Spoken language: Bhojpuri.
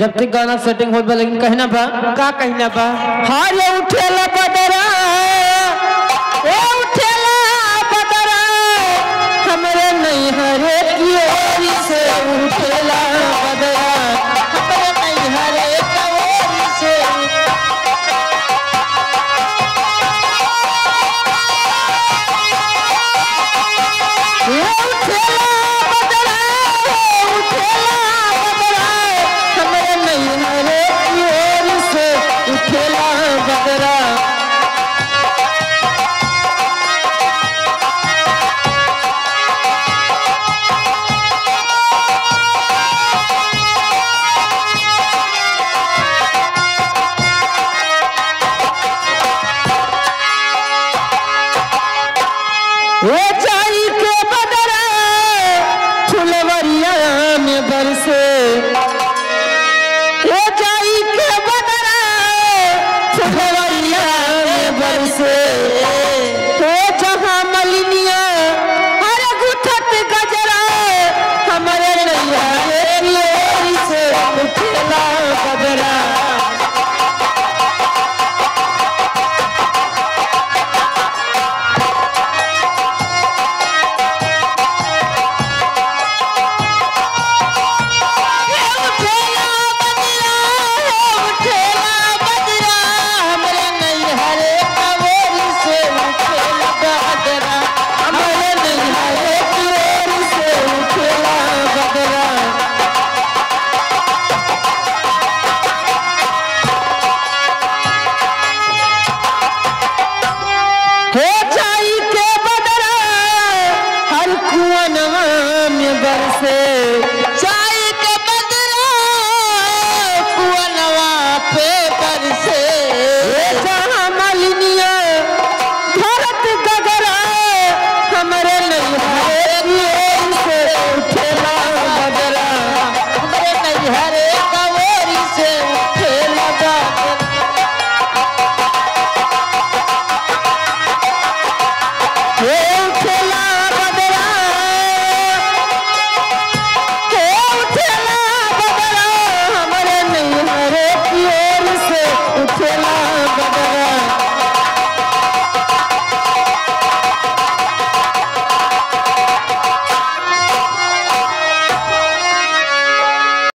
जब तक गाना सेटिंग होत बा लेकिन कहना बा का कहना बा हार उठेला बदरा ए उठेला बदरा हमरे नहीं हरे की ओर से उठेला बदरा हमरे नहीं हरे की ओर से वो चाई के बदरा फुलवरिया में बरसे